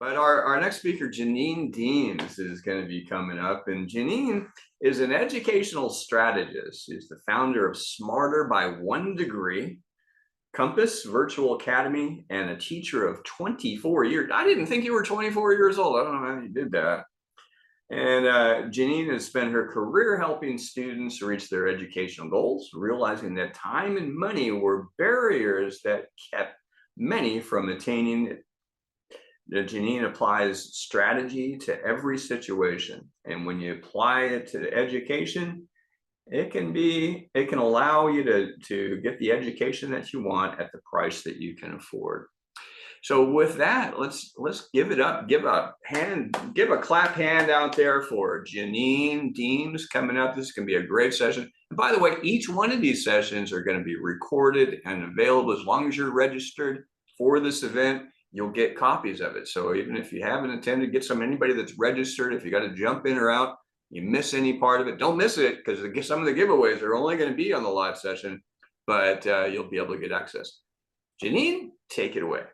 But our next speaker, Janine Deems, is going to be coming up. And Janine is an educational strategist. She's the founder of Smarter by One Degree, Compass Virtual Academy, and a teacher of 24 years. I didn't think you were 24 years old. I don't know how you did that. And Janine has spent her career helping students reach their educational goals, realizing that time and money were barriers that kept many from attaining it. Janine applies strategy to every situation. And when you apply it to education, it can allow you to get the education that you want at the price that you can afford. So with that, let's give it up, give a clap hand out there for Janine Deems coming up. This is going to be a great session. And by the way, each one of these sessions are going to be recorded and available. As long as you're registered for this event, you'll get copies of it. So even if you haven't attended, get anybody that's registered. If you got to jump in or out, you miss any part of it, don't miss it, because some of the giveaways are only going to be on the live session, but you'll be able to get access. Janine, take it away.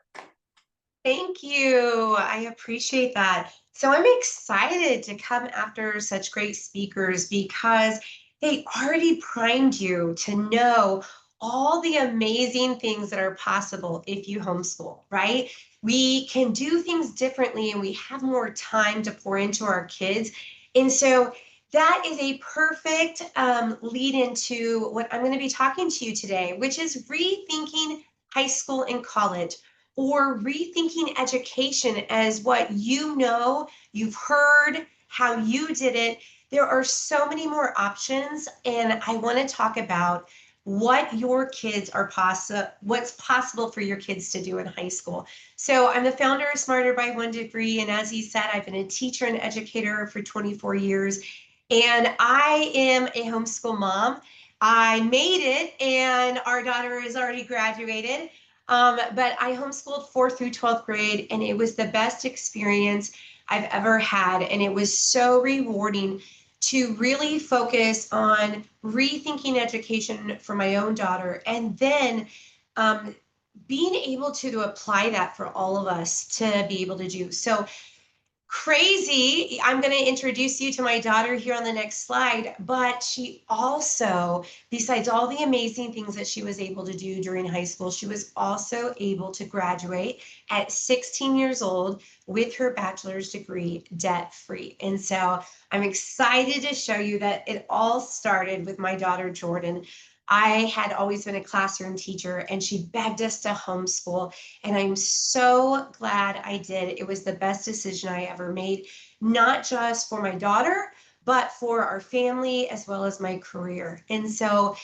Thank you. I appreciate that. So I'm excited to come after such great speakers because they already primed you to know all the amazing things that are possible if you homeschool, right? We can do things differently and we have more time to pour into our kids. And so that is a perfect lead into what I'm going to be talking to you today, which is rethinking high school and college, or rethinking education as what you know, you've heard, how you did it. There are so many more options, and I want to talk about what your kids are what's possible for your kids to do in high school. So I'm the founder of Smarter by One Degree, and as he said, I've been a teacher and educator for 24 years, and I am a homeschool mom. I made it, and our daughter is already graduated. But I homeschooled 4th through 12th grade, and it was the best experience I've ever had. And it was so rewarding to really focus on rethinking education for my own daughter, and then being able to apply that for all of us to be able to do. So crazy. I'm going to introduce you to my daughter here on the next slide, but she also, besides all the amazing things that she was able to do during high school, she was also able to graduate at 16 years old with her bachelor's degree debt-free. And so I'm excited to show you that it all started with my daughter, Jordan. I had always been a classroom teacher, and she begged us to homeschool. And I'm so glad I did. It was the best decision I ever made, not just for my daughter, but for our family as well as my career. And so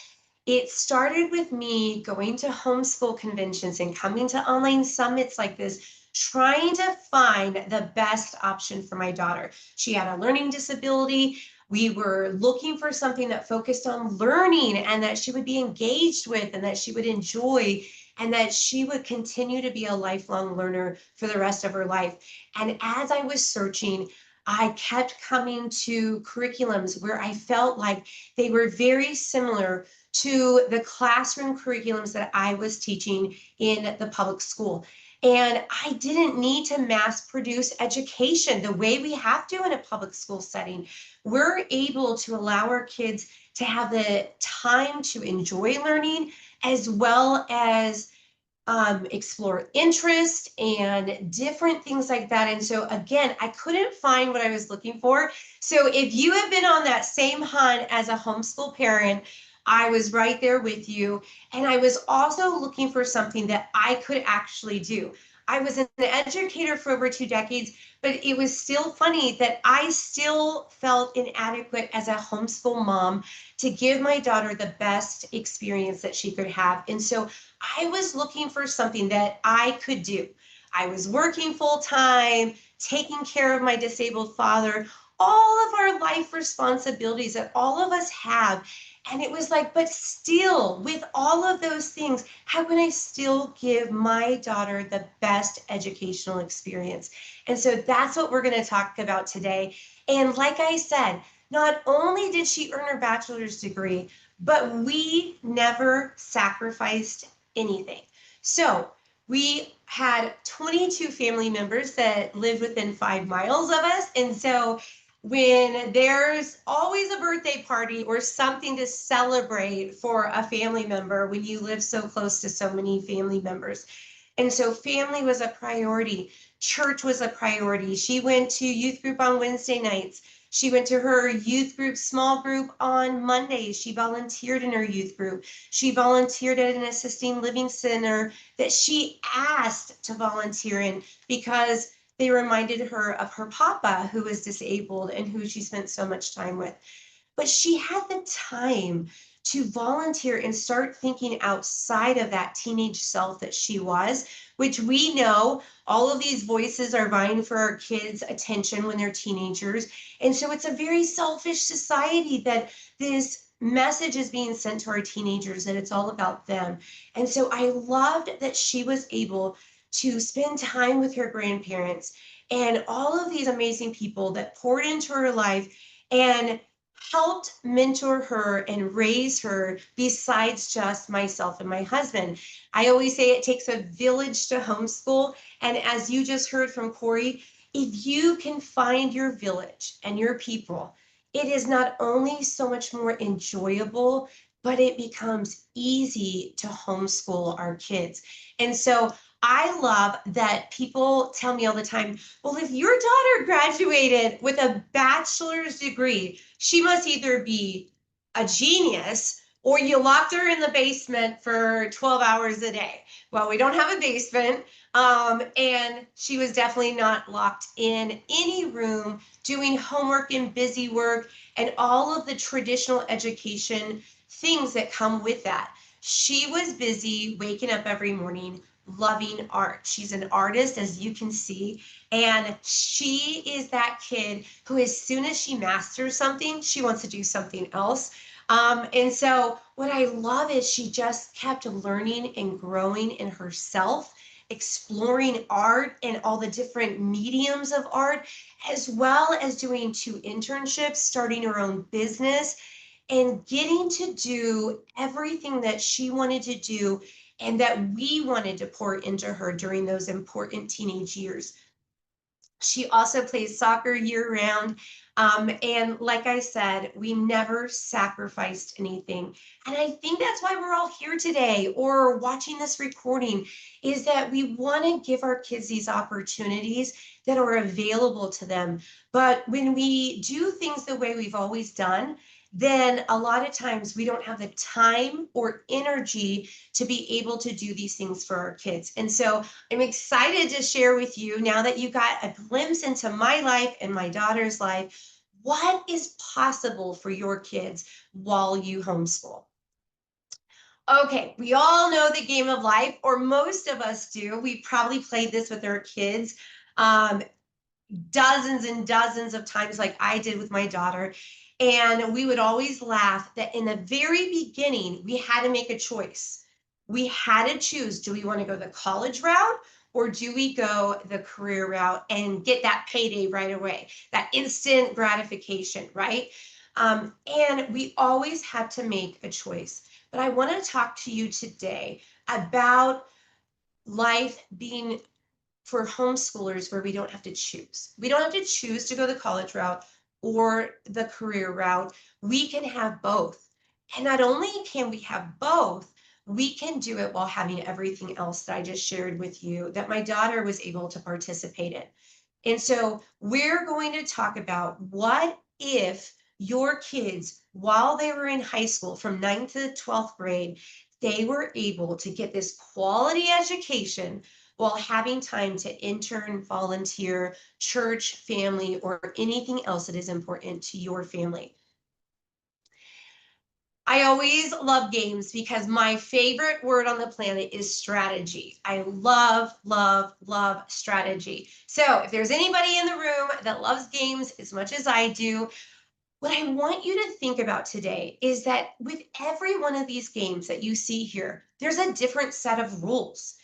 it started with me going to homeschool conventions and coming to online summits like this, trying to find the best option for my daughter. She had a learning disability. We were looking for something that focused on learning and that she would be engaged with and that she would enjoy and that she would continue to be a lifelong learner for the rest of her life. And as I was searching, I kept coming to curriculums where I felt like they were very similar to the classroom curriculums that I was teaching in the public school. And I didn't need to mass produce education the way we have to in a public school setting. We're able to allow our kids to have the time to enjoy learning as well as explore interest and different things like that. And so again, I couldn't find what I was looking for. So if you have been on that same hunt as a homeschool parent, I was right there with you. And I was also looking for something that I could actually do. I was an educator for over 2 decades, but it was still funny that I still felt inadequate as a homeschool mom to give my daughter the best experience that she could have. And so I was looking for something that I could do. I was working full time, taking care of my disabled father, all of our life responsibilities that all of us have. And it was like, but still, with all of those things, how can I still give my daughter the best educational experience? And so that's what we're going to talk about today. And like I said, not only did she earn her bachelor's degree, but we never sacrificed anything. So we had 22 family members that lived within 5 miles of us. And so when there's always a birthday party or something to celebrate for a family member, when you live so close to so many family members. And so family was a priority. Church was a priority. She went to youth group on Wednesday nights. She went to her youth group, small group on Mondays. She volunteered in her youth group. She volunteered at an assisting living center that she asked to volunteer in because they reminded her of her papa who was disabled and who she spent so much time with. But she had the time to volunteer and start thinking outside of that teenage self that she was, which we know all of these voices are vying for our kids' attention when they're teenagers. And so it's a very selfish society that this message is being sent to our teenagers that it's all about them. And so I loved that she was able to spend time with her grandparents and all of these amazing people that poured into her life and helped mentor her and raise her besides just myself and my husband. I always say it takes a village to homeschool. And as you just heard from Corey, if you can find your village and your people, it is not only so much more enjoyable, but it becomes easy to homeschool our kids. And so I love that people tell me all the time, well, if your daughter graduated with a bachelor's degree, she must either be a genius or you locked her in the basement for 12 hours a day. Well, we don't have a basement. And she was definitely not locked in any room doing homework and busy work and all of the traditional education things that come with that. She was busy waking up every morning, loving art. She's an artist, as you can see. And she is that kid who, as soon as she masters something, she wants to do something else. And so, what I love is she just kept learning and growing in herself, exploring art and all the different mediums of art, as well as doing 2 internships, starting her own business, and getting to do everything that she wanted to do and that we wanted to pour into her during those important teenage years. She also plays soccer year round. And like I said, we never sacrificed anything. And I think that's why we're all here today or watching this recording, is that we want to give our kids these opportunities that are available to them. But when we do things the way we've always done, then a lot of times we don't have the time or energy to be able to do these things for our kids. And so I'm excited to share with you, now that you got a glimpse into my life and my daughter's life, what is possible for your kids while you homeschool. Okay, we all know the game of life, or most of us do. We probably played this with our kids dozens and dozens of times, like I did with my daughter. And we would always laugh that in the very beginning, we had to make a choice. We had to choose, do we want to go the college route or do we go the career route and get that payday right away, that instant gratification, right? And we always had to make a choice. But I want to talk to you today about life being for homeschoolers where we don't have to choose. We don't have to choose to go the college route or the career route. We can have both. And not only can we have both, we can do it while having everything else that I just shared with you that my daughter was able to participate in. And so we're going to talk about what if your kids, while they were in high school from 9th to 12th grade, they were able to get this quality education while having time to intern, volunteer, church, family, or anything else that is important to your family. I always love games because my favorite word on the planet is strategy. I love, love, love strategy. So if there's anybody in the room that loves games as much as I do, what I want you to think about today is that with every one of these games that you see here, there's a different set of rules.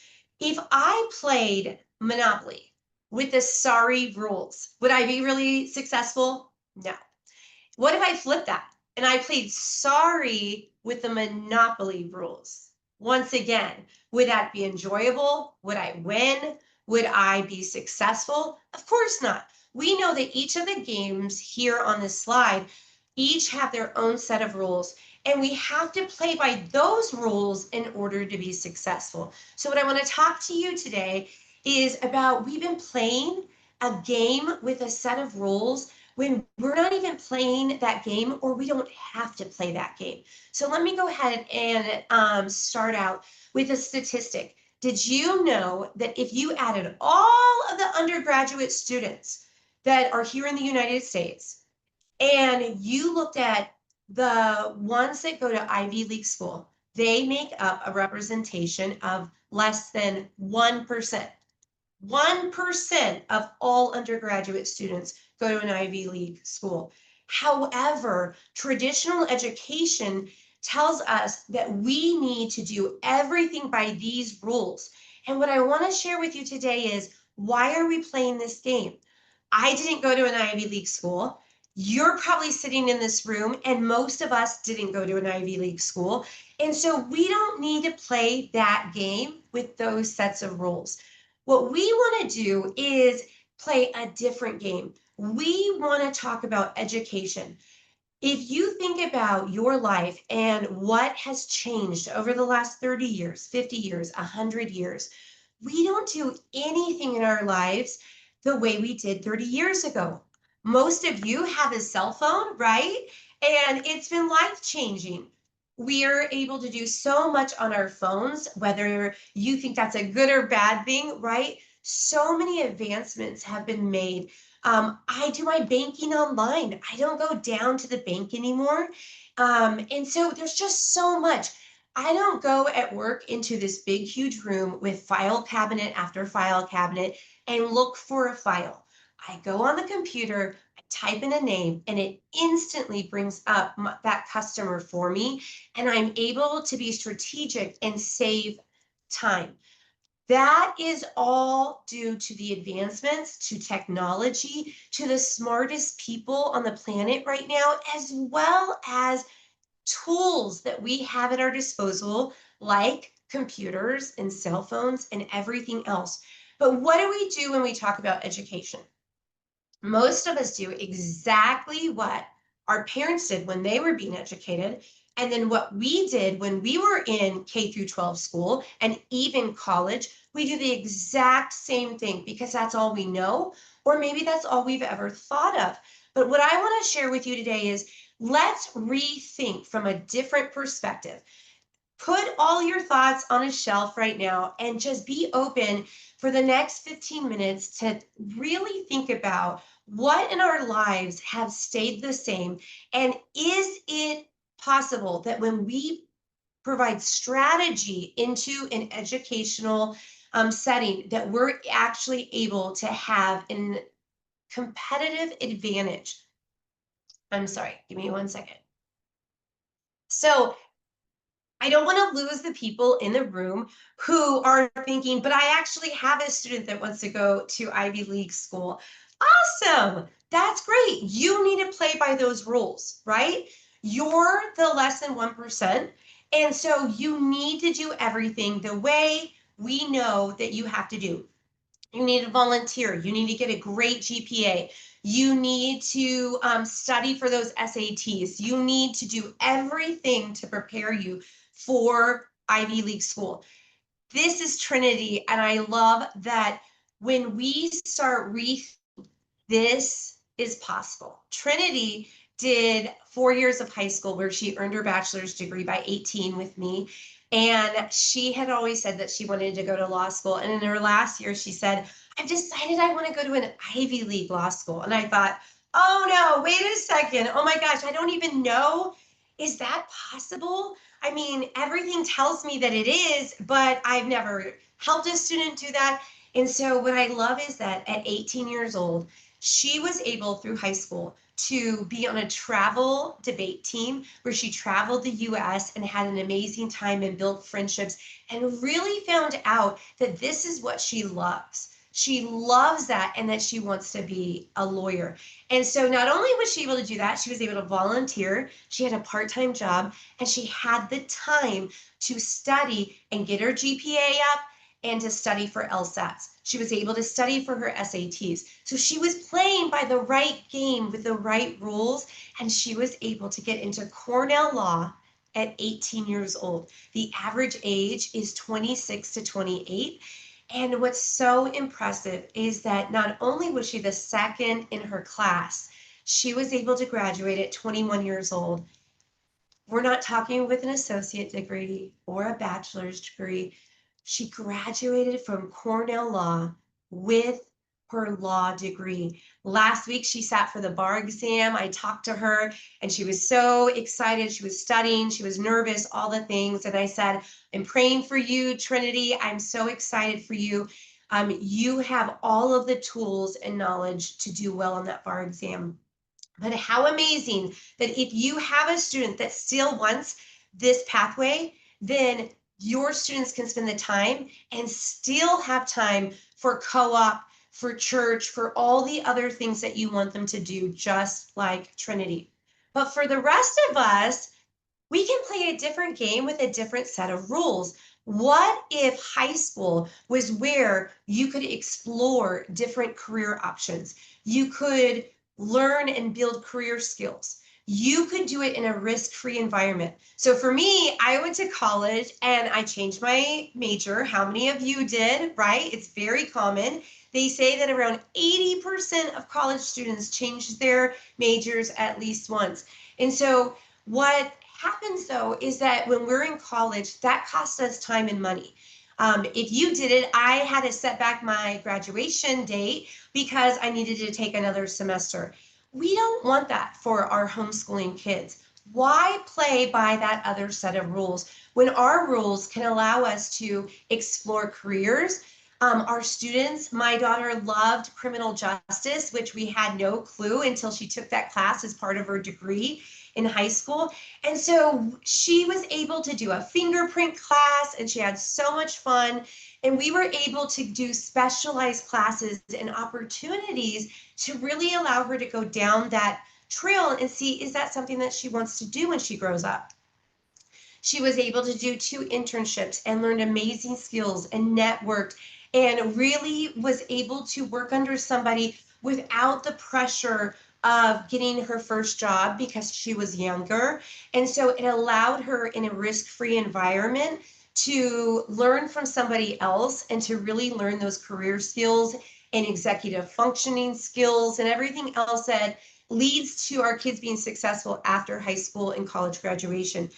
If I played Monopoly with the sorry rules, would I be really successful? No. What if I flipped that and I played sorry with the Monopoly rules? Once again, would that be enjoyable? Would I win? Would I be successful? Of course not. We know that each of the games here on this slide each have their own set of rules, and we have to play by those rules in order to be successful. So what I want to talk to you today is about we've been playing a game with a set of rules when we're not even playing that game, or we don't have to play that game. So let me go ahead and start out with a statistic. Did you know that if you added all of the undergraduate students that are here in the United States, and you looked at the ones that go to Ivy League school, they make up a representation of less than 1%. 1% of all undergraduate students go to an Ivy League school. However, traditional education tells us that we need to do everything by these rules. And what I want to share with you today is, why are we playing this game? I didn't go to an Ivy League school. You're probably sitting in this room, and most of us didn't go to an Ivy League school. And so we don't need to play that game with those sets of rules. What we want to do is play a different game. We want to talk about education. If you think about your life and what has changed over the last 30 years, 50 years, 100 years, we don't do anything in our lives the way we did 30 years ago. Most of you have a cell phone, right? And it's been life changing. We are able to do so much on our phones, whether you think that's a good or bad thing, right? So many advancements have been made. I do my banking online. I don't go down to the bank anymore. And so there's just so much. I don't go at work into this big, huge room with file cabinet after file cabinet and look for a file. I go on the computer, I type in a name, and it instantly brings up that customer for me. And I'm able to be strategic and save time. That is all due to the advancements, to technology, to the smartest people on the planet right now, as well as tools that we have at our disposal, like computers and cell phones and everything else. But what do we do when we talk about education? Most of us do exactly what our parents did when they were being educated, and then what we did when we were in K through 12 school and even college. We do the exact same thing because that's all we know, or maybe that's all we've ever thought of. But what I want to share with you today is, let's rethink from a different perspective. Put all your thoughts on a shelf right now and just be open for the next 15 minutes to really think about what in our lives have stayed the same. And is it possible that when we provide strategy into an educational setting, that we're actually able to have a competitive advantage? I'm sorry, give me 1 second. So I don't want to lose the people in the room who are thinking, but I actually have a student that wants to go to Ivy League school. Awesome. That's great. You need to play by those rules, right? You're the less than 1%. And so you need to do everything the way we know that you have to do. You need to volunteer. You need to get a great GPA. You need to study for those SATs. You need to do everything to prepare you for Ivy League school. This is Trinity, and I love that when we start this is possible. Trinity did 4 years of high school where she earned her bachelor's degree by 18 with me. And she had always said that she wanted to go to law school. And in her last year, she said, I've decided I want to go to an Ivy League law school. And I thought, oh no, wait a second. Oh my gosh, I don't even know. Is that possible? I mean, everything tells me that it is, but I've never helped a student do that. And so what I love is that at 18 years old, she was able through high school to be on a travel debate team where she traveled the US and had an amazing time and built friendships and really found out that this is what she loves. she loves that and that she wants to be a lawyer. And so not only was she able to do that, she was able to volunteer, she had a part-time job, and she had the time to study and get her GPA up and to study for LSATs. She was able to study for her SATs. So she was playing by the right game with the right rules, and she was able to get into Cornell Law at 18 years old. The average age is 26 to 28. And what's so impressive is that not only was she the second in her class, she was able to graduate at 21 years old. We're not talking with an associate degree or a bachelor's degree. She graduated from Cornell Law with her law degree. Last week, she sat for the bar exam. I talked to her and she was so excited. She was studying, she was nervous, all the things. And I said, I'm praying for you, Trinity. I'm so excited for you. You have all of the tools and knowledge to do well on that bar exam. But how amazing that if you have a student that still wants this pathway, then your students can spend the time and still have time for co-op, for church, for all the other things that you want them to do, just like Trinity. But for the rest of us, we can play a different game with a different set of rules. What if high school was where you could explore different career options? You could learn and build career skills. You could do it in a risk-free environment. So for me, I went to college and I changed my major. How many of you did, right? It's very common. They say that around 80% of college students change their majors at least once. And so what happens though is that when we're in college, that costs us time and money. If you did it, I had to set back my graduation date because I needed to take another semester. We don't want that for our homeschooling kids. Why play by that other set of rules when our rules can allow us to explore careers? Our students, my daughter loved criminal justice, which we had no clue until she took that class as part of her degree in high school. And so she was able to do a fingerprint class and she had so much fun. And we were able to do specialized classes and opportunities to really allow her to go down that trail and see, is that something that she wants to do when she grows up? She was able to do 2 internships and learned amazing skills and networked and really was able to work under somebody without the pressure of getting her first job because she was younger. And so it allowed her in a risk-free environment to learn from somebody else and to really learn those career skills and executive functioning skills and everything else that leads to our kids being successful after high school and college graduation.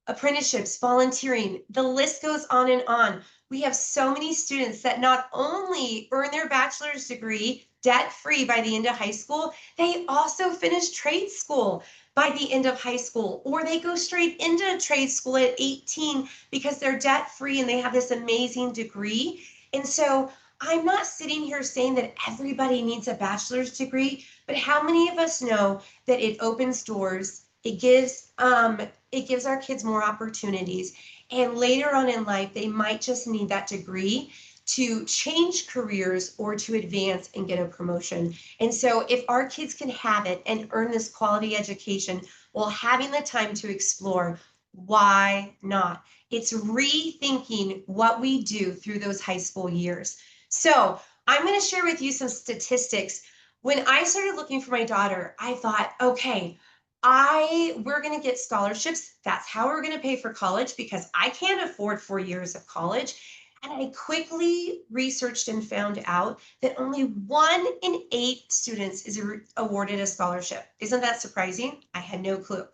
Apprenticeships, volunteering, the list goes on and on. We have so many students that not only earn their bachelor's degree debt-free by the end of high school, they also finish trade school by the end of high school, or they go straight into trade school at 18 because they're debt-free and they have this amazing degree. And so I'm not sitting here saying that everybody needs a bachelor's degree, but how many of us know that it opens doors, it gives our kids more opportunities, and later on in life, they might just need that degree to change careers or to advance and get a promotion. And so if our kids can have it and earn this quality education while having the time to explore, why not? It's rethinking what we do through those high school years. So I'm going to share with you some statistics. When I started looking for my daughter, I thought, okay, we're going to get scholarships. That's how we're going to pay for college because I can't afford 4 years of college. And I quickly researched and found out that only 1 in 8 students is awarded a scholarship. Isn't that surprising? I had no clue.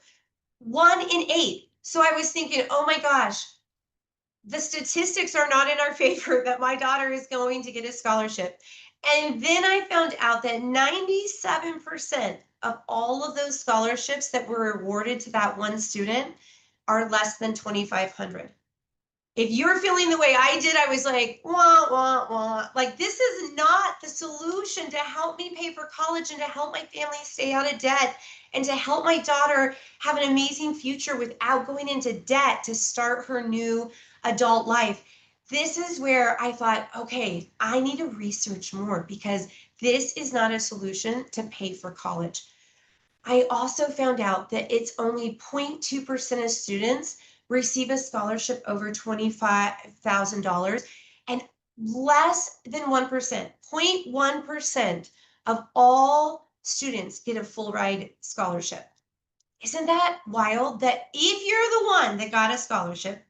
1 in 8. So I was thinking, oh my gosh, the statistics are not in our favor that my daughter is going to get a scholarship. And then I found out that 97% of all of those scholarships that were awarded to that one student are less than 2,500. If you're feeling the way I did, I was like, wah, wah, wah. Like, this is not the solution to help me pay for college and to help my family stay out of debt and to help my daughter have an amazing future without going into debt to start her new adult life. this is where I thought, okay, I need to research more because this is not a solution to pay for college. I also found out that it's only 0.2% of students receive a scholarship over $25,000 and less than 1%, 0.1% of all students get a full ride scholarship. Isn't that wild that if you're the one that got a scholarship,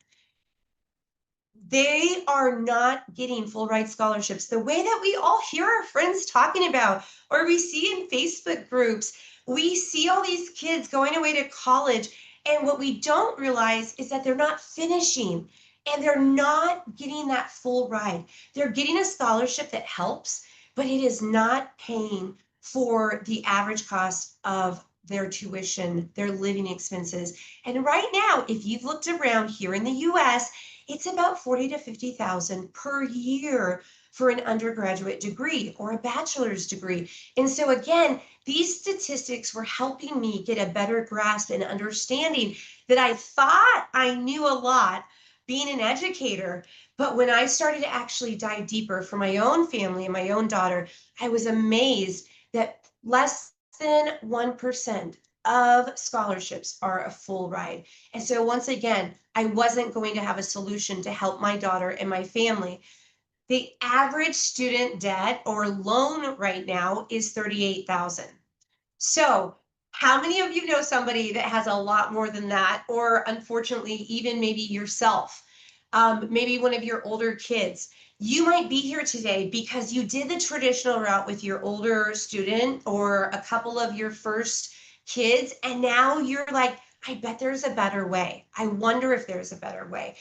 they are not getting full ride scholarships the way that we all hear our friends talking about, or we see in Facebook groups. We see all these kids going away to college, and what we don't realize is that they're not finishing and they're not getting that full ride. They're getting a scholarship that helps, but it is not paying for the average cost of their tuition, their living expenses. And right now, if you've looked around here in the US, it's about 40 to 50,000 per year for an undergraduate degree or a bachelor's degree. And so again, these statistics were helping me get a better grasp and understanding that I thought I knew a lot being an educator. But when I started to actually dive deeper for my own family and my own daughter, I was amazed that less than 1% of scholarships are a full ride. And so once again, I wasn't going to have a solution to help my daughter and my family. The average student debt or loan right now is 38,000. So, how many of you know somebody that has a lot more than that, or unfortunately, even maybe yourself, maybe one of your older kids? You might be here today because you did the traditional route with your older student or a couple of your first kids, and now you're like, I bet there's a better way. I wonder if there's a better way.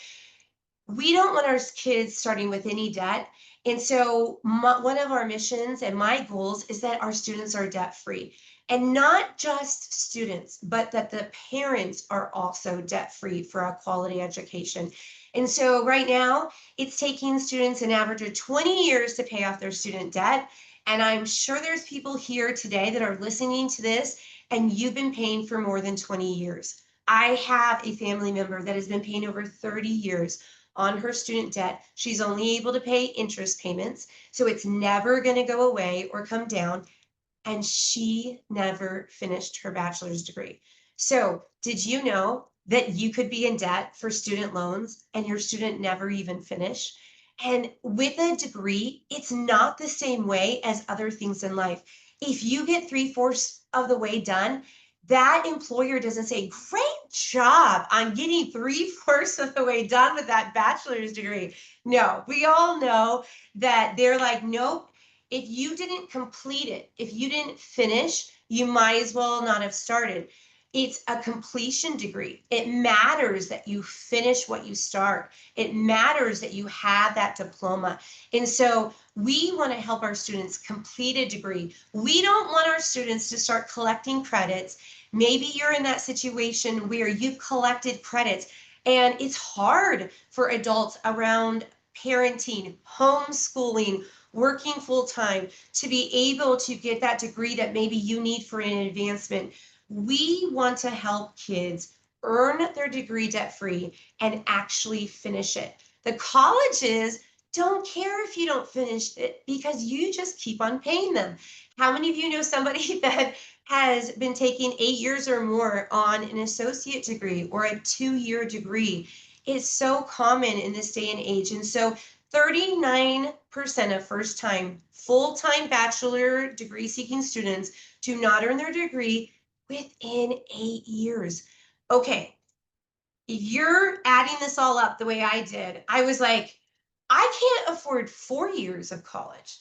We don't want our kids starting with any debt. And so one of our missions and my goals is that our students are debt free, and not just students, but that the parents are also debt free for a quality education. And so right now it's taking students an average of 20 years to pay off their student debt. And I'm sure there's people here today that are listening to this and you've been paying for more than 20 years. I have a family member that has been paying over 30 years on her student debt. She's only able to pay interest payments, so it's never going to go away or come down. And she never finished her bachelor's degree. So, did you know that you could be in debt for student loans and your student never even finish? And with a degree, it's not the same way as other things in life. If you get three-fourths of the way done, that employer doesn't say, great job on getting three-fourths of the way done with that bachelor's degree. No, we all know that they're like, nope, if you didn't complete it, if you didn't finish, you might as well not have started. It's a completion degree. It matters that you finish what you start. It matters that you have that diploma. And so we want to help our students complete a degree. We don't want our students to start collecting credits. Maybe you're in that situation where you've collected credits and it's hard for adults around parenting, homeschooling, working full time to be able to get that degree that maybe you need for an advancement. We want to help kids earn their degree debt free and actually finish it. The colleges don't care if you don't finish it because you just keep on paying them. How many of you know somebody that has been taking 8 years or more on an associate degree or a 2-year degree? It's so common in this day and age. And so 39% of first-time, full-time bachelor degree seeking students do not earn their degree within 8 years. Okay, if you're adding this all up the way I did, I was like, I can't afford 4 years of college.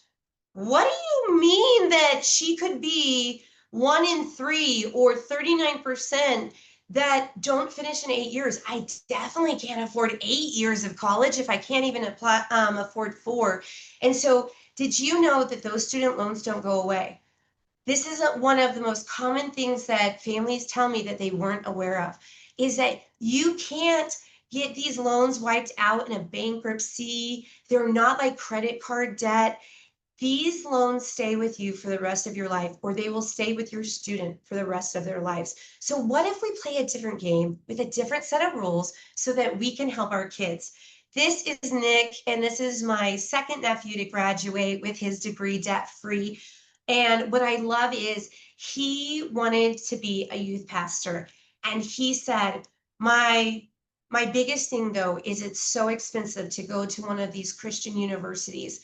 What do you mean that she could be 1 in 3 or 39% that don't finish in 8 years? I definitely can't afford 8 years of college if I can't even afford 4. And so, did you know that those student loans don't go away? This is one of the most common things that families tell me that they weren't aware of, is that you can't get these loans wiped out in a bankruptcy. They're not like credit card debt. These loans stay with you for the rest of your life, or they will stay with your student for the rest of their lives. So what if we play a different game with a different set of rules so that we can help our kids? This is Nick, and this is my second nephew to graduate with his degree debt-free. And what I love is he wanted to be a youth pastor. And he said, my biggest thing though is it's so expensive to go to one of these Christian universities.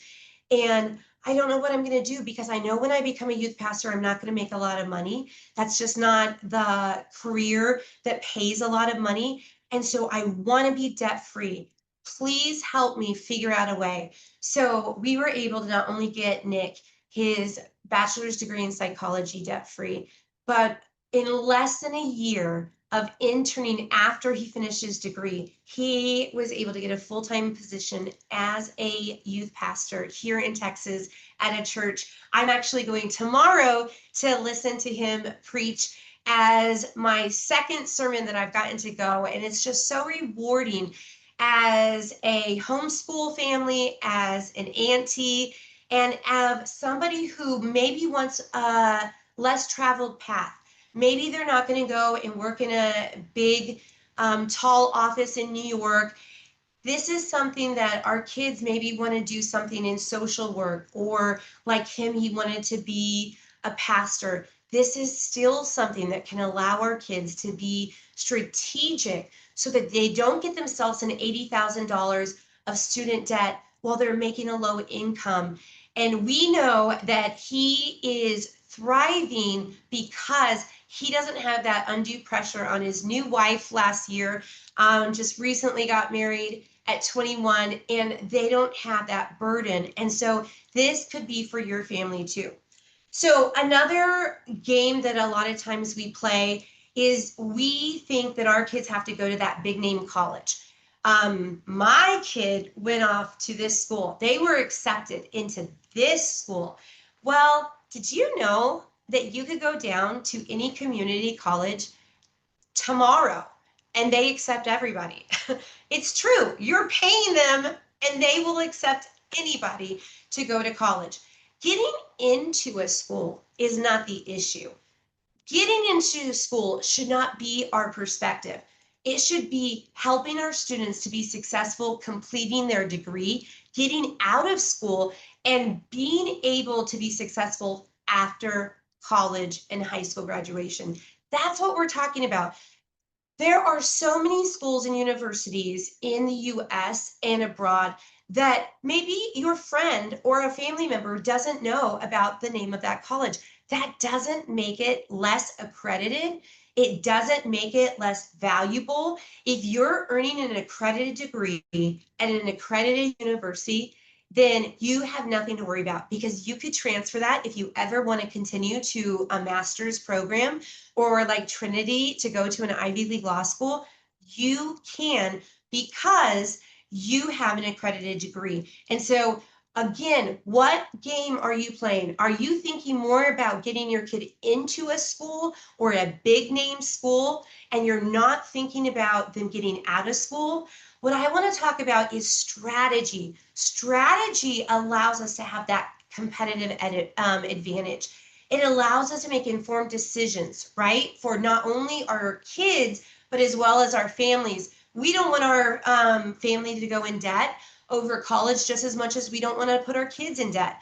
And I don't know what I'm going to do because I know when I become a youth pastor, I'm not going to make a lot of money. That's just not the career that pays a lot of money. And so I want to be debt free. Please help me figure out a way. So we were able to not only get Nick his bachelor's degree in psychology debt free, but in less than a year of interning after he finished his degree, he was able to get a full-time position as a youth pastor here in Texas at a church. I'm actually going tomorrow to listen to him preach as my second sermon that I've gotten to go. And it's just so rewarding as a homeschool family, as an auntie, and as somebody who maybe wants a less traveled path. Maybe they're not going to go and work in a big, tall office in New York. This is something that our kids maybe want to do something in social work, or like him, he wanted to be a pastor. This is still something that can allow our kids to be strategic so that they don't get themselves in $80,000 of student debt while they're making a low income. And we know that he is thriving because he doesn't have that undue pressure on his new wife last year. Just recently got married at 21, and they don't have that burden. And so this could be for your family too. So another game that a lot of times we play is we think that our kids have to go to that big name college. My kid went off to this school. They were accepted into this school. Well, did you know that you could go down to any community college tomorrow and they accept everybody? It's true. You're paying them and they will accept anybody to go to college. Getting into a school is not the issue. Getting into school should not be our perspective. It should be helping our students to be successful, completing their degree, getting out of school, and being able to be successful after college and high school graduation. That's what we're talking about. There are so many schools and universities in the US and abroad that maybe your friend or a family member doesn't know about the name of that college. That doesn't make it less accredited. It doesn't make it less valuable. If you're earning an accredited degree at an accredited university, then you have nothing to worry about because you could transfer that if you ever want to continue to a master's program or like Trinity to go to an Ivy League law school. You can because you have an accredited degree. And so again, what game are you playing? Are you thinking more about getting your kid into a school or a big name school, and you're not thinking about them getting out of school? What I want to talk about is strategy. Strategy allows us to have that competitive advantage. It allows us to make informed decisions, right? For not only our kids, but as well as our families. We don't want our family to go in debt over college just as much as we don't want to put our kids in debt.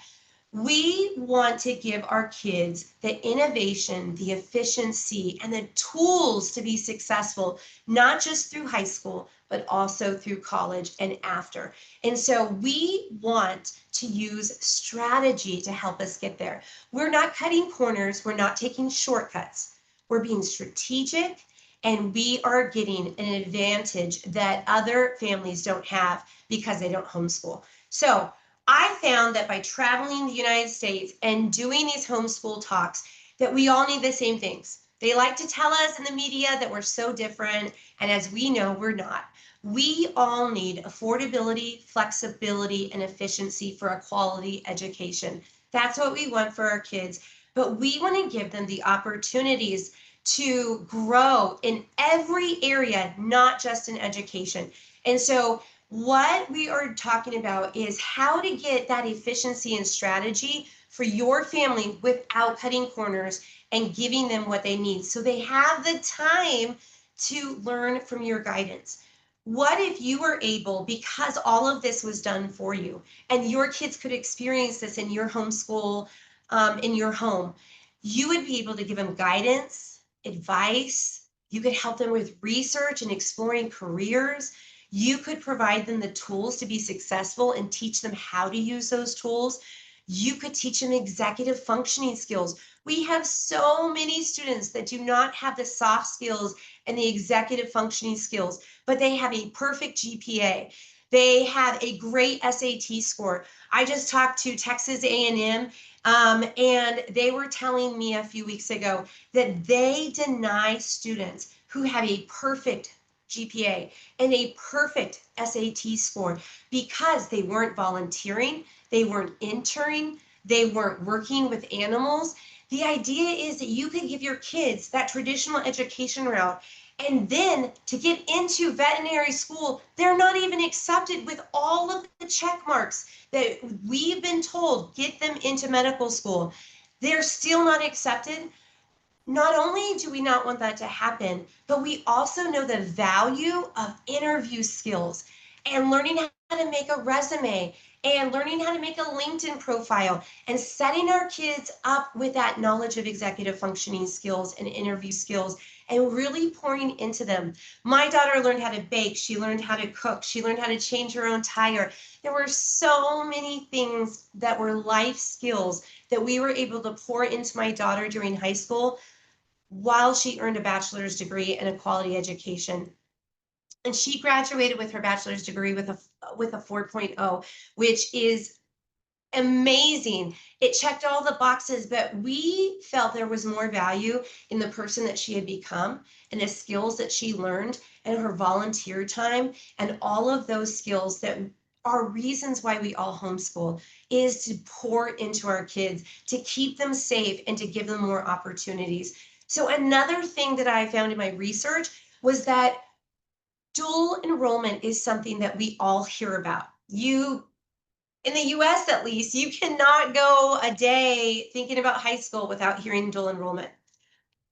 We want to give our kids the innovation, the efficiency, and the tools to be successful, not just through high school, but also through college and after. And so we want to use strategy to help us get there. We're not cutting corners. We're not taking shortcuts. We're being strategic, and we are getting an advantage that other families don't have because they don't homeschool. So I found that by traveling the United States and doing these homeschool talks, that we all need the same things. They like to tell us in the media that we're so different, and as we know, we're not. We all need affordability, flexibility, and efficiency for a quality education. That's what we want for our kids, but we want to give them the opportunities to grow in every area, not just in education. And so what we are talking about is how to get that efficiency and strategy for your family without cutting corners and giving them what they need so they have the time to learn from your guidance. What if you were able, because all of this was done for you, and your kids could experience this in your homeschool, in your home, you would be able to give them guidance, advice. You could help them with research and exploring careers. You could provide them the tools to be successful and teach them how to use those tools. You could teach them executive functioning skills. We have so many students that do not have the soft skills and the executive functioning skills, but they have a perfect GPA. They have a great SAT score. I just talked to Texas A&M, and they were telling me a few weeks ago that they deny students who have a perfect GPA and a perfect SAT score because they weren't volunteering, they weren't interning, they weren't working with animals. The idea is that you can give your kids that traditional education route, and then to get into veterinary school, they're not even accepted with all of the check marks that we've been told get them into medical school. They're still not accepted. Not only do we not want that to happen, but we also know the value of interview skills and learning how to make a resume and learning how to make a LinkedIn profile and setting our kids up with that knowledge of executive functioning skills and interview skills and really pouring into them. My daughter learned how to bake. She learned how to cook. She learned how to change her own tire. There were so many things that were life skills that we were able to pour into my daughter during high school while she earned a bachelor's degree in a quality education. And she graduated with her bachelor's degree with a 4.0, which is amazing. It checked all the boxes, but we felt there was more value in the person that she had become and the skills that she learned and her volunteer time and all of those skills that are reasons why we all homeschool, is to pour into our kids, to keep them safe and to give them more opportunities. So another thing that I found in my research was that dual enrollment is something that we all hear about. You, in the US at least, you cannot go a day thinking about high school without hearing dual enrollment.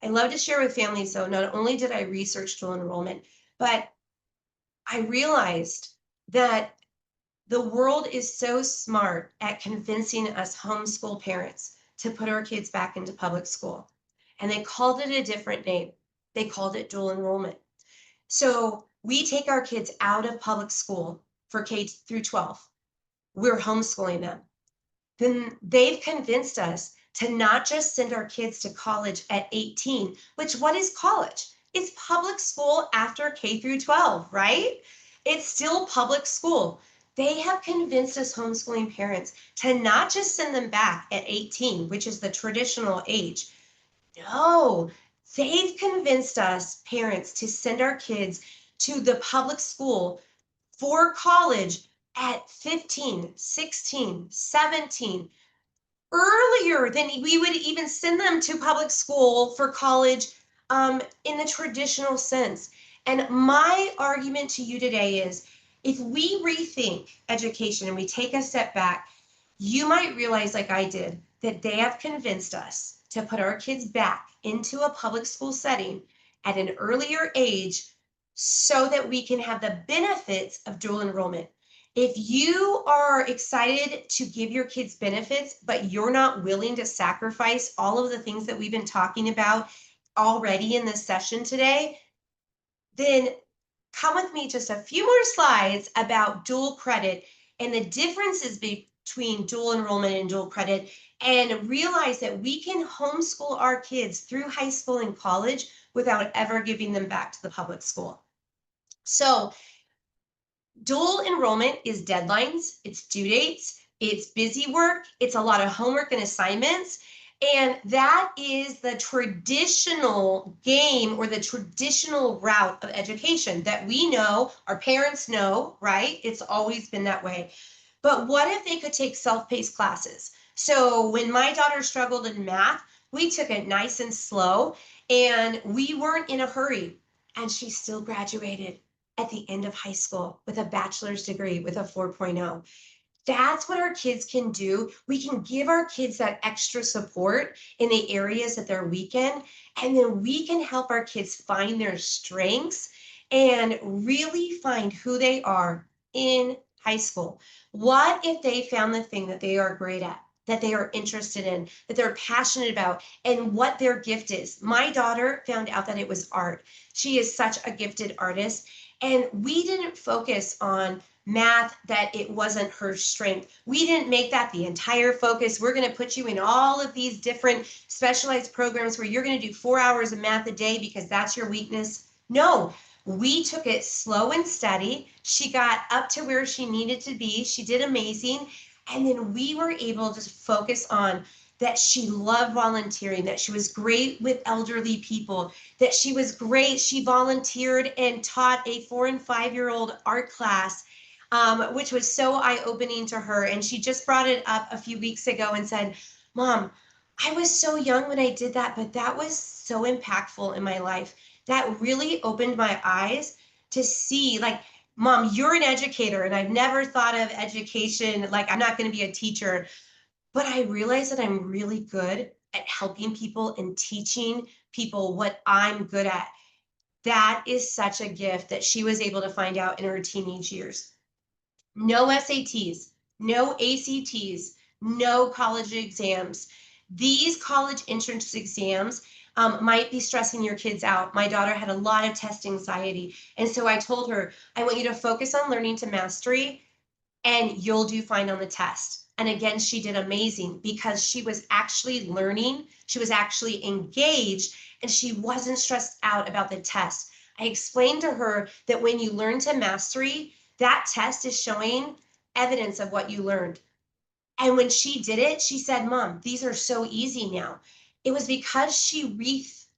I love to share with families, though, not only did I research dual enrollment, but I realized that the world is so smart at convincing us homeschool parents to put our kids back into public school. And they called it a different name. They called it dual enrollment. So we take our kids out of public school for K through 12. We're homeschooling them. Then they've convinced us to not just send our kids to college at 18, which what is college? It's public school after K through 12, right? It's still public school. They have convinced us homeschooling parents to not just send them back at 18, which is the traditional age. No, they've convinced us parents to send our kids to the public school for college at 15, 16, 17, earlier than we would even send them to public school for college, in the traditional sense. And my argument to you today is, if we rethink education and we take a step back, you might realize, like I did, that they have convinced us to put our kids back into a public school setting at an earlier age so that we can have the benefits of dual enrollment. If you are excited to give your kids benefits, but you're not willing to sacrifice all of the things that we've been talking about already in this session today, then come with me just a few more slides about dual credit and the differences between dual enrollment and dual credit, and realize that we can homeschool our kids through high school and college without ever giving them back to the public school. So dual enrollment is deadlines, it's due dates, it's busy work, it's a lot of homework and assignments. And that is the traditional game or the traditional route of education that we know, our parents know, right? It's always been that way. But what if they could take self-paced classes? So when my daughter struggled in math, we took it nice and slow and we weren't in a hurry. And she still graduated at the end of high school with a bachelor's degree with a 4.0. That's what our kids can do. We can give our kids that extra support in the areas that they're weak in, and then we can help our kids find their strengths and really find who they are in high school. What if they found the thing that they are great at, that they are interested in, that they're passionate about, and what their gift is? My daughter found out that it was art. She is such a gifted artist. And we didn't focus on math, that it wasn't her strength. We didn't make that the entire focus. We're going to put you in all of these different specialized programs where you're going to do 4 hours of math a day because that's your weakness. No, we took it slow and steady. She got up to where she needed to be. She did amazing. And then we were able to focus on that she loved volunteering, that she was great with elderly people, that she was great. She volunteered and taught a 4 and 5 year old art class, which was so eye-opening to her. And she just brought it up a few weeks ago and said, Mom, I was so young when I did that, but that was so impactful in my life. That really opened my eyes to see, like, Mom, you're an educator, and I've never thought of education, like, I'm not going to be a teacher, but I realized that I'm really good at helping people and teaching people what I'm good at. That is such a gift that she was able to find out in her teenage years. No SATs, no ACTs, no college exams. These college entrance exams might be stressing your kids out. My daughter had a lot of test anxiety. And so I told her, I want you to focus on learning to mastery, and you'll do fine on the test. And again, she did amazing because she was actually learning, she was actually engaged, and she wasn't stressed out about the test. I explained to her that when you learn to mastery, that test is showing evidence of what you learned. And when she did it, she said, Mom, these are so easy now. It was because she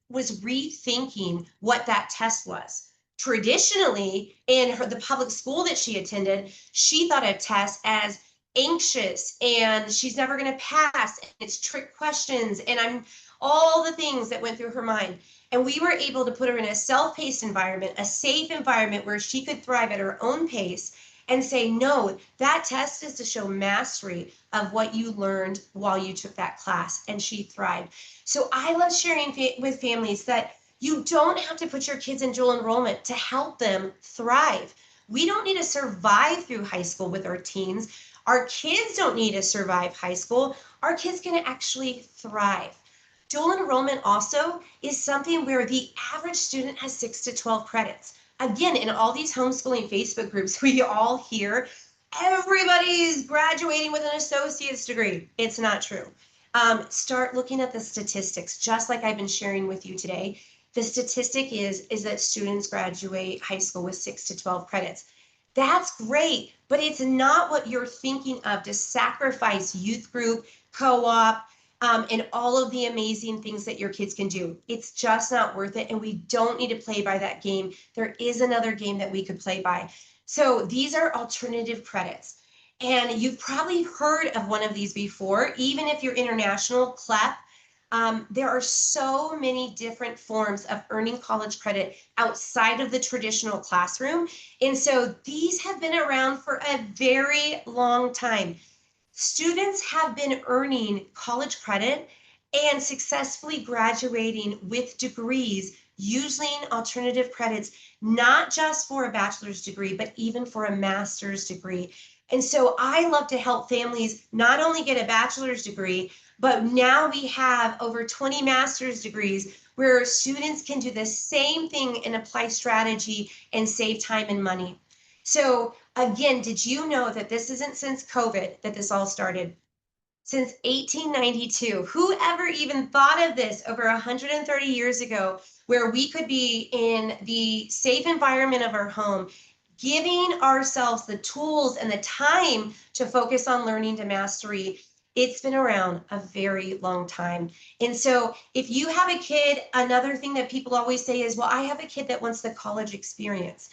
was rethinking what that test was. Traditionally, in the public school that she attended, she thought of tests as anxious and she's never going to pass. And it's trick questions. And I'm all the things that went through her mind. And we were able to put her in a self-paced environment, a safe environment where she could thrive at her own pace and say, no, that test is to show mastery of what you learned while you took that class, and she thrived. So I love sharing with families that you don't have to put your kids in dual enrollment to help them thrive. We don't need to survive through high school with our teens. Our kids don't need to survive high school. Our kids can actually thrive. Dual enrollment also is something where the average student has 6 to 12 credits. Again, in all these homeschooling Facebook groups, we all hear everybody's graduating with an associate's degree. It's not true. Start looking at the statistics, just like I've been sharing with you today. The statistic is that students graduate high school with 6 to 12 credits. That's great, but it's not what you're thinking of to sacrifice youth group, co-op, and all of the amazing things that your kids can do. It's just not worth it, and we don't need to play by that game. There is another game that we could play by. So these are alternative credits, and you've probably heard of one of these before, even if you're international, CLEP. There are so many different forms of earning college credit outside of the traditional classroom, and so these have been around for a very long time. Students have been earning college credit and successfully graduating with degrees using alternative credits, not just for a bachelor's degree, but even for a master's degree. And so I love to help families not only get a bachelor's degree, but now we have over 20 master's degrees where students can do the same thing and apply strategy and save time and money. So again, did you know that this isn't since COVID that this all started? Since 1892. Whoever even thought of this over 130 years ago, where we could be in the safe environment of our home, giving ourselves the tools and the time to focus on learning to mastery. It's been around a very long time. And so if you have a kid, another thing that people always say is, well, I have a kid that wants the college experience.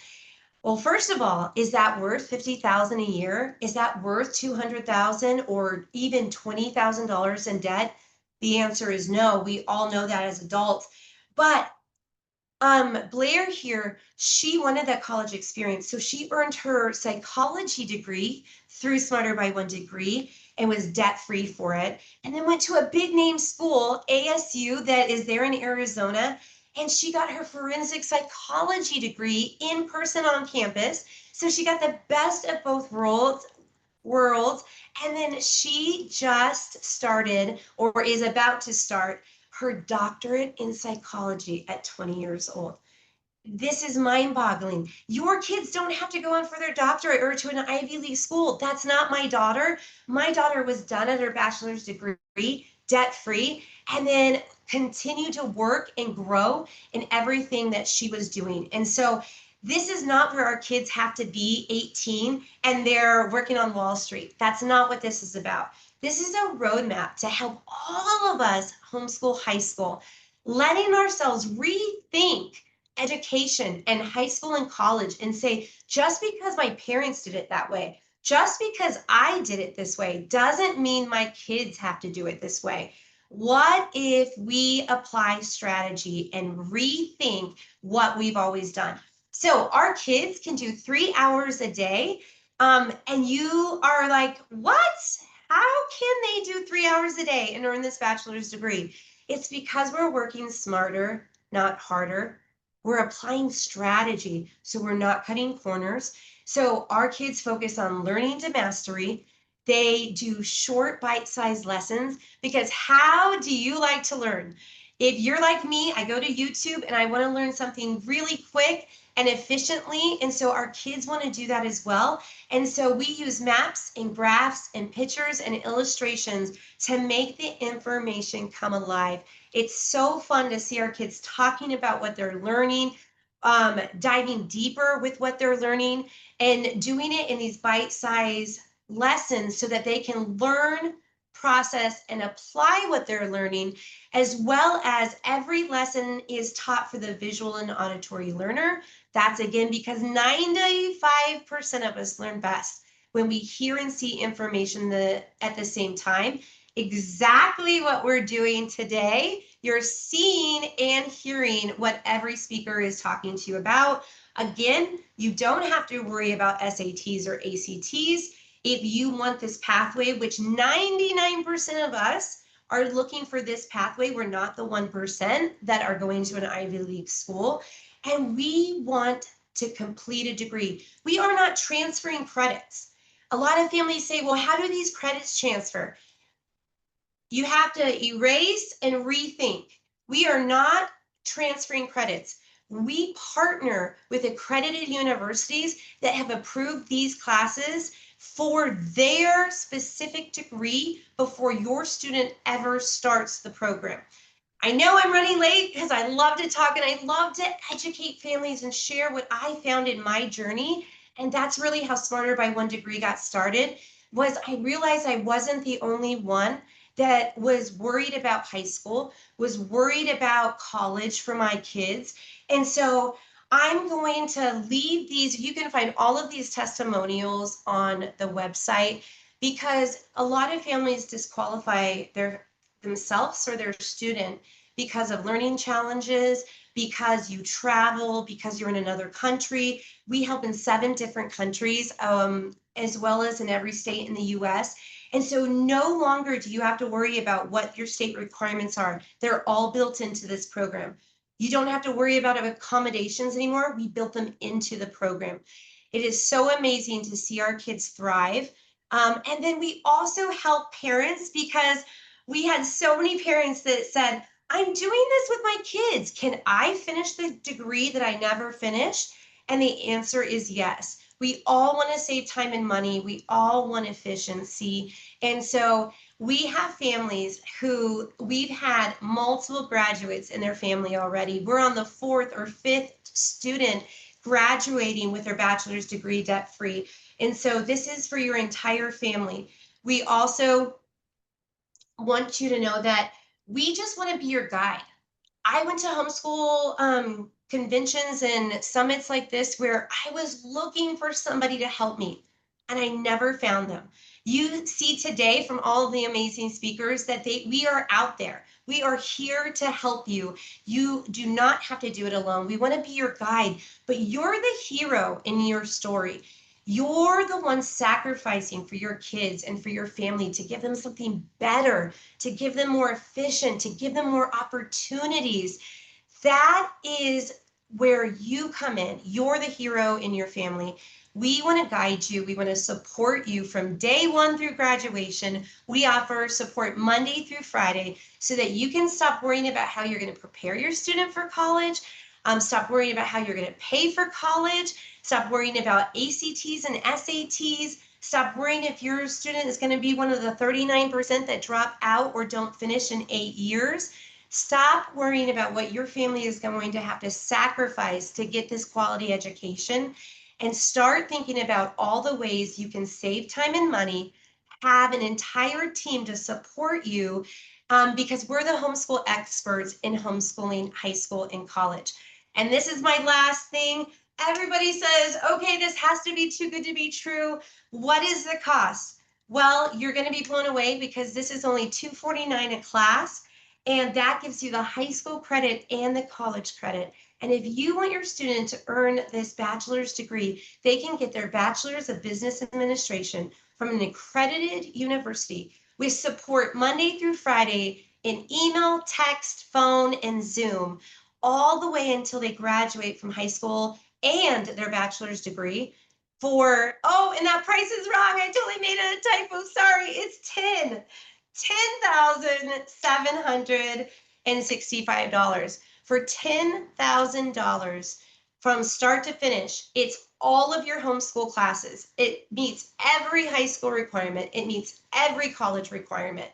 Well, first of all, is that worth 50,000 a year? Is that worth 200,000 or even $20,000 in debt? The answer is no. We all know that as adults. But Blair here, she wanted that college experience. So she earned her psychology degree through Smarter by One degree and was debt free for it. And then went to a big name school, ASU, that is there in Arizona. and she got her forensic psychology degree in person on campus. So she got the best of both worlds. And then she just started or is about to start her doctorate in psychology at 20 years old. This is mind-boggling. Your kids don't have to go on for their doctorate or to an Ivy League school. That's not my daughter. My daughter was done at her bachelor's degree, debt-free, and then continued to work and grow in everything that she was doing. And so this is not where our kids have to be 18 and they're working on Wall Street. That's not what this is about. This is a roadmap to help all of us homeschool high school, letting ourselves rethink education and high school and college and say, just because my parents did it that way, just because I did it this way, doesn't mean my kids have to do it this way. What if we apply strategy and rethink what we've always done? So our kids can do 3 hours a day. And you are like, what? How can they do 3 hours a day and earn this bachelor's degree? It's because we're working smarter, not harder. We're applying strategy, so we're not cutting corners. So our kids focus on learning to mastery. They do short bite-sized lessons because how do you like to learn? If you're like me, I go to YouTube and I want to learn something really quick and efficiently. And so our kids want to do that as well. And so we use maps and graphs and pictures and illustrations to make the information come alive. It's so fun to see our kids talking about what they're learning, diving deeper with what they're learning, and doing it in these bite-sized lessons so that they can learn, process, and apply what they're learning, as well as every lesson is taught for the visual and auditory learner. That's again because 95% of us learn best when we hear and see information at the same time. Exactly what we're doing today. You're seeing and hearing what every speaker is talking to you about. Again, you don't have to worry about SATs or ACTs. If you want this pathway, which 99% of us are looking for this pathway, we're not the 1% that are going to an Ivy League school, and we want to complete a degree. We are not transferring credits. A lot of families say, well, how do these credits transfer? You have to erase and rethink. We are not transferring credits. We partner with accredited universities that have approved these classes for their specific degree before your student ever starts the program. I know I'm running late because I love to talk and I love to educate families and share what I found in my journey. And that's really how Smarter by One Degree got started, was I realized I wasn't the only one that was worried about high school, was worried about college for my kids. And so I'm going to leave these, you can find all of these testimonials on the website, because a lot of families disqualify themselves or their student because of learning challenges, because you travel, because you're in another country. We help in 7 different countries, as well as in every state in the US. And so no longer do you have to worry about what your state requirements are. They're all built into this program. You don't have to worry about accommodations anymore. We built them into the program. It is so amazing to see our kids thrive. And then we also help parents, because we had so many parents that said, I'm doing this with my kids. Can I finish the degree that I never finished? And the answer is yes. We all want to save time and money. We all want efficiency. And so we have families who we've had multiple graduates in their family already. We're on the 4th or 5th student graduating with their bachelor's degree debt-free. And so this is for your entire family. We also want you to know that we just want to be your guide. I went to homeschool conventions and summits like this where I was looking for somebody to help me, and I never found them. You see today from all of the amazing speakers that we are out there. We are here to help you. You do not have to do it alone. We want to be your guide, but you're the hero in your story. You're the one sacrificing for your kids and for your family to give them something better, to give them more efficient, to give them more opportunities. That is where you come in. You're the hero in your family. We want to guide you. We want to support you from day one through graduation. We offer support Monday through Friday so that you can stop worrying about how you're going to prepare your student for college. Stop worrying about how you're going to pay for college. Stop worrying about ACTs and SATs. Stop worrying if your student is going to be one of the 39% that drop out or don't finish in 8 years. Stop worrying about what your family is going to have to sacrifice to get this quality education, and start thinking about all the ways you can save time and money, have an entire team to support you, because we're the homeschool experts in homeschooling high school and college. And this is my last thing. Everybody says, okay, this has to be too good to be true. What is the cost? Well, you're going to be blown away because this is only $249 a class. And that gives you the high school credit and the college credit. And if you want your student to earn this bachelor's degree, they can get their bachelor's of business administration from an accredited university with support Monday through Friday in email, text, phone, and Zoom, all the way until they graduate from high school and their bachelor's degree for, oh, and that price is wrong. I totally made a typo. Sorry, it's $10,765 for $10,000 from start to finish. It's all of your homeschool classes. It meets every high school requirement. It meets every college requirement.